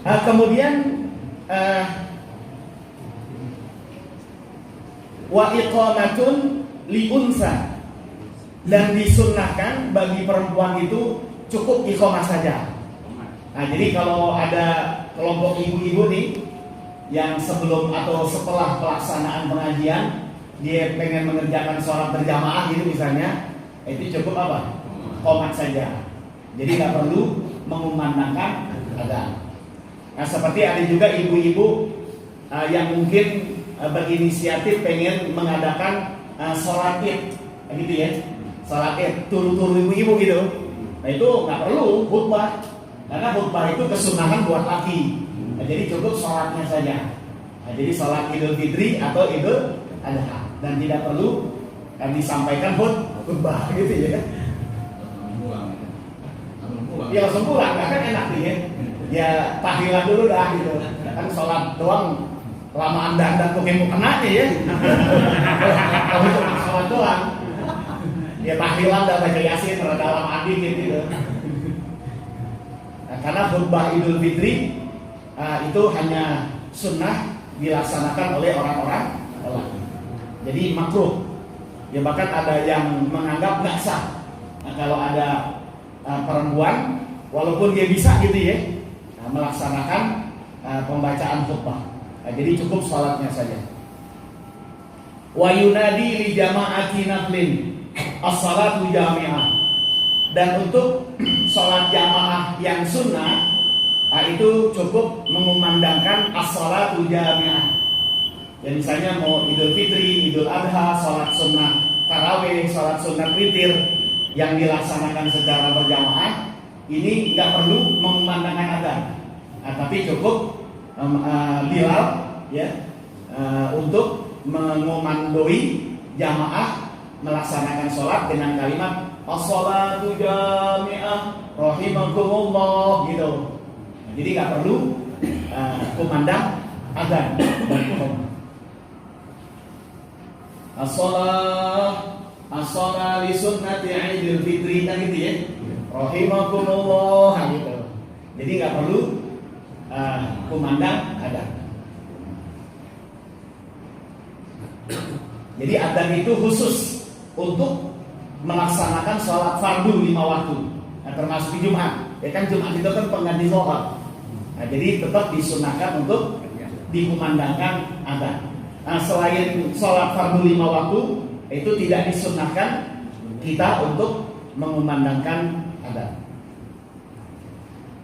Kemudian wa iqamatun li unsa, dan disunnahkan bagi perempuan itu cukup iqamah saja. Nah, jadi kalau ada kelompok ibu-ibu nih yang sebelum atau setelah pelaksanaan pengajian dia pengen mengerjakan sholat berjamaah gitu misalnya, itu cukup apa? Qomat saja. Jadi nggak perlu mengumandangkan adzan. Nah, seperti ada juga ibu-ibu yang mungkin berinisiatif pengen mengadakan sholat id, gitu ya, sholat id turu-turu ibu-ibu gitu. Nah, itu nggak perlu khutbah, karena khutbah itu kesunahan buat laki. Nah, jadi cukup sholatnya saja. Nah, jadi sholat Idul Fitri atau Idul Adha, dan tidak perlu disampaikan khutbah gitu ya. Ya langsung pulang, kan enak nih ya. Ya tahlilan dulu dah gitu. Kan sholat doang lamaan dandan tuh kayak mau kena nih ya. Kalau cuma sholat doang, ya tahlilan dah baca yasin rada lama dikit gitu. Nah, karena khutbah Idul Fitri itu hanya sunnah dilaksanakan oleh orang-orang lelaki. Jadi makruh. Ya bahkan ada yang menganggap nggak sah. Nah, kalau ada perempuan, walaupun dia bisa gitu ya, melaksanakan pembacaan khutbah. Nah, jadi cukup sholatnya saja. Wa yunadi li jama'ati naflin as-salatu jami'ah. Dan untuk sholat jamaah yang sunnah, itu cukup mengumandangkan as-salatu jami'ah. Ya misalnya mau Idul Fitri, Idul Adha, sholat sunnah tarawih, sholat sunnah witir yang dilaksanakan secara berjamaah, ini nggak perlu mengumandangkan adzan, tapi cukup Bilal ya untuk mengomandoi jamaah melaksanakan sholat dengan kalimat as-salatu jami'ah rahimakumullah gitu. Jadi nggak perlu kumandang adzan. As-shalah li sunnati Idul Fitri kan gitu ya. Rahimakumullah gitu. Jadi nggak perlu kumandang adzan. Jadi adzan itu khusus untuk melaksanakan sholat fardu 5 waktu. Nah, termasuk di Jumat. Ya kan Jumat itu kan pengganti sholat. Nah, jadi tetap disunahkan untuk dikumandangkan adzan. Nah, selain sholat fardu 5 waktu, itu tidak disunahkan kita untuk mengumandangkan adzan.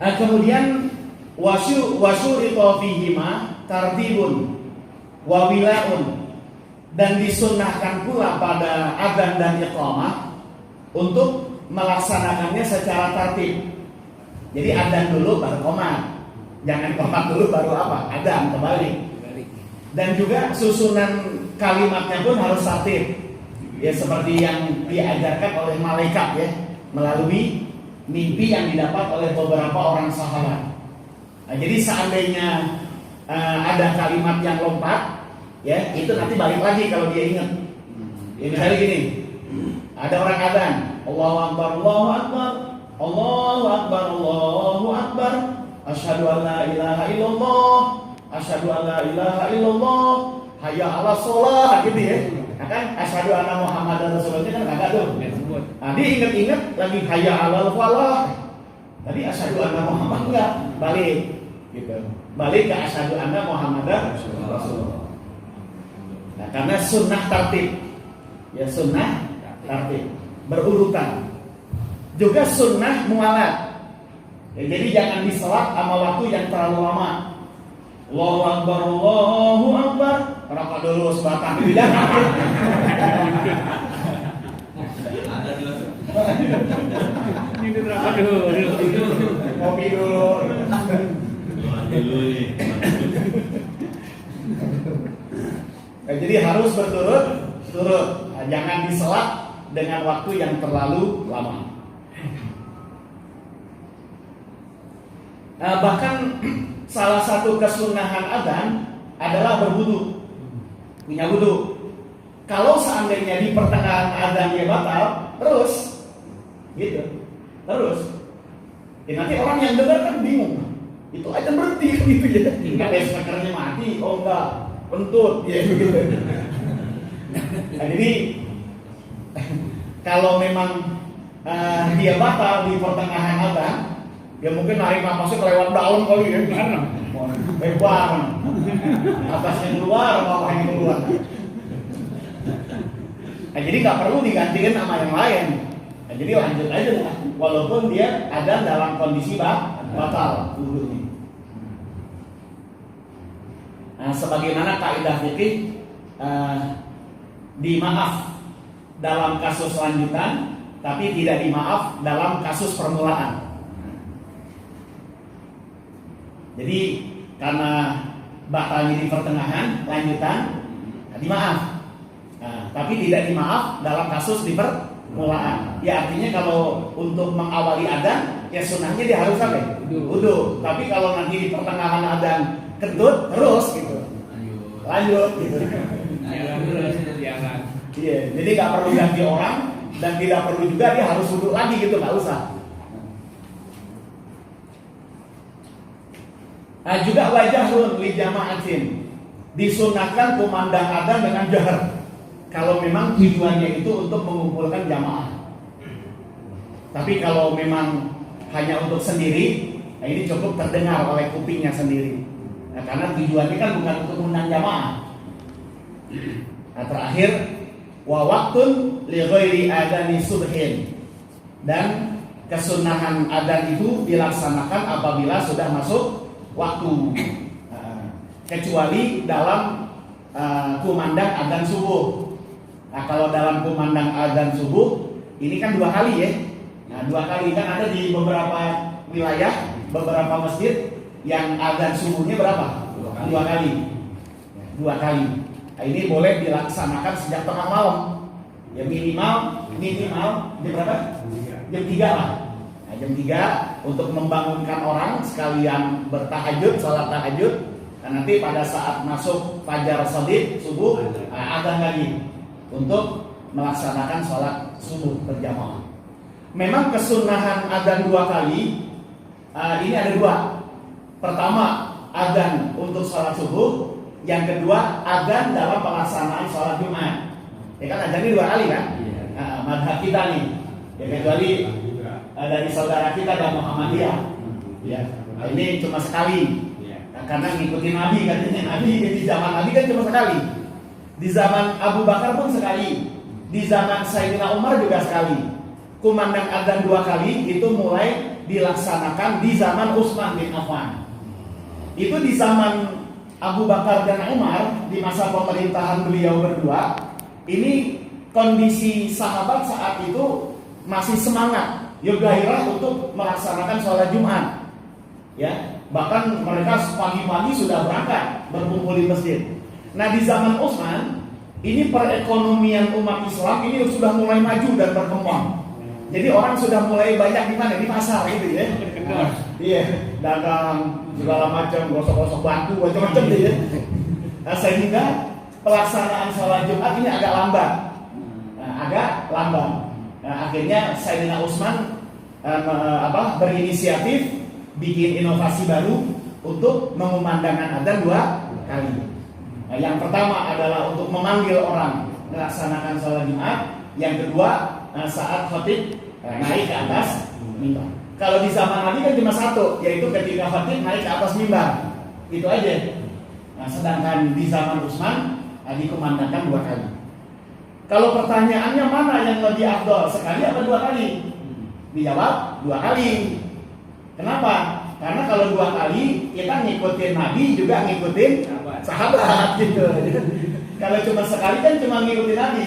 Nah, kemudian wasyurita fihima tartibun wa wilaun, dan disunahkan pula pada adzan dan iqamah untuk melaksanakannya secara tertib. Jadi adzan dulu baru qomat, jangan qomat dulu baru apa? Adzan, kembali. Dan juga susunan kalimatnya pun harus tertib. Ya seperti yang diajarkan oleh malaikat ya, melalui mimpi yang didapat oleh beberapa orang sahabat. Nah, jadi seandainya ada kalimat yang lompat, ya itu nanti balik lagi kalau dia ingat. Ya misalnya gini, ada orang adzan, Allahu Akbar, Allahu Akbar, Allahu Akbar, Allahu Akbar, asyhadu an la ilaha illallah, asyhadu an la ilaha illallah, hayya 'alas shalah gitu ya. Nah, kan asyhadu anna Muhammadar Rasulullah kan kagak tuh. Nah, diingat-ingat lagi hayya 'alal falah. Tadi asyhadu anna Muhammad enggak, balik gitu. Balik ke asyhadu anna Muhammadar Rasulullah. Nah, karena sunnah tertib. Ya sunnah tertib, berurutan. Juga sunnah mualat. Ya, jadi jangan diselat sama waktu yang terlalu lama. Allahu Akbar, Allahu Akbar. Rokok dulu sebatang di jangan. Ini rokok dulu. Kopi dulu. Nah, jadi harus berturut-turut. Nah, jangan diselat dengan waktu yang terlalu lama. Bahkan salah satu kesunahan adzan adalah berwudu, punya wudu. Kalau seandainya di pertengahan adzannya batal, terus, gitu, terus, ya nanti orang yang dengar kan bingung. Itu adzan berhenti mati kan gitu ya. Enggak speakernya mati, oh enggak, kentut ya gitu. Nah, jadi kalau memang dia batal di pertengahan adzan, ya mungkin narik napasnya kelewat daun kali ya. Lebar, atasnya keluar, bawahnya keluar. Nah, jadi nggak perlu digantikan sama yang lain. Nah, jadi lanjut aja lah, walaupun dia ada dalam kondisi batal wudunya. Nah, sebagaimana kaidah fikih dimaaf dalam kasus lanjutan, tapi tidak dimaaf dalam kasus permulaan. Jadi karena batalnya di pertengahan, lanjutan dimaaf. Nah, tapi tidak dimaaf dalam kasus di permulaan. Ya artinya kalau untuk mengawali adzan, ya sunnahnya dia harus apa? Wudu. Tapi kalau nanti di pertengahan adzan kentut terus gitu, lanjut gitu. Iya, jadi nggak perlu ganti orang dan tidak perlu juga dia harus wudu lagi gitu, nggak usah. Nah, juga wajahrun li jama'atin, disunahkan kumandang adzan dengan jahar kalau memang tujuannya itu untuk mengumpulkan jamaah. Tapi kalau memang hanya untuk sendiri, nah ini cukup terdengar oleh kupingnya sendiri. Nah, karena tujuannya kan bukan untuk mengundang jamaah. Nah, terakhir wa waktun li ghairi adzani subhin, dan kesunahan adzan itu dilaksanakan apabila sudah masuk waktu, kecuali dalam kumandang adzan subuh. Nah, kalau dalam kumandang adzan subuh ini kan 2 kali ya. Nah, 2 kali kan ada di beberapa wilayah, beberapa masjid yang adzan subuhnya berapa? 2 kali. 2 kali. Nah, ini boleh dilaksanakan sejak tengah malam. Ya minimal jam berapa? Jam 3 lah. Nah, jam 3 untuk membangunkan orang sekalian bertahajud, sholat tahajud. Dan nanti pada saat masuk fajar shadiq subuh, adzan lagi untuk melaksanakan sholat subuh berjamaah. Memang kesunahan adzan 2 kali ini ada 2. Pertama, adzan untuk sholat subuh. Yang kedua, adzan dalam pelaksanaan sholat Jumat. Ya kan adzan ini 2 kali kan? Madhab kita nih. Ya kecuali dari saudara kita dan Muhammadiyah. Ya, ini cuma sekali. Karena ngikutin Nabi, katanya Nabi di zaman Nabi kan cuma sekali. Di zaman Abu Bakar pun sekali. Di zaman Sayyidina Umar juga sekali. Kumandang adzan 2 kali itu mulai dilaksanakan di zaman Utsman bin Affan. Itu di zaman Abu Bakar dan Umar, di masa pemerintahan beliau berdua, ini kondisi sahabat saat itu masih semangat, gairah untuk melaksanakan sholat Jumat. Ya, bahkan mereka pagi-pagi sudah berangkat berkumpul di masjid. Nah, di zaman Utsman, ini perekonomian umat Islam ini sudah mulai maju dan berkembang. Jadi orang sudah mulai banyak di mana? Di pasar gitu ya. Iya, dagang segala macam, gosok-gosok batu, macam-macam gitu ya. Nah, sehingga pelaksanaan sholat Jumat ini agak lambat. Nah, akhirnya Sayyidina Utsman berinisiatif bikin inovasi baru untuk mengumandangkan adzan 2 kali. Nah, yang pertama adalah untuk memanggil orang melaksanakan sholat Jumat. Yang kedua, saat khatib naik ke atas mimbar. Kalau di zaman Nabi kan cuma 1, yaitu ketika khatib naik ke atas mimbar. Itu aja. Nah, sedangkan di zaman Utsman dikumandangkan 2 kali. Kalau pertanyaannya mana yang lebih afdol, sekali atau 2 kali? Dijawab 2 kali. Kenapa? Karena kalau 2 kali kita ngikutin Nabi juga ngikutin sahabat gitu. Kalau cuma sekali kan cuma ngikutin Nabi,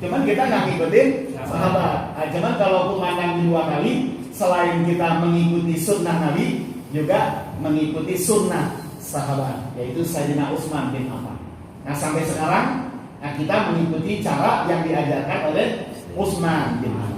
cuman kita nggak ngikutin sahabat. Nah, cuman kalau kumandang 2 kali, selain kita mengikuti sunnah Nabi, juga mengikuti sunnah sahabat, yaitu Sayyidina Utsman bin Affan. Nah, sampai sekarang kita mengikuti cara yang diajarkan oleh Utsman bin Affan.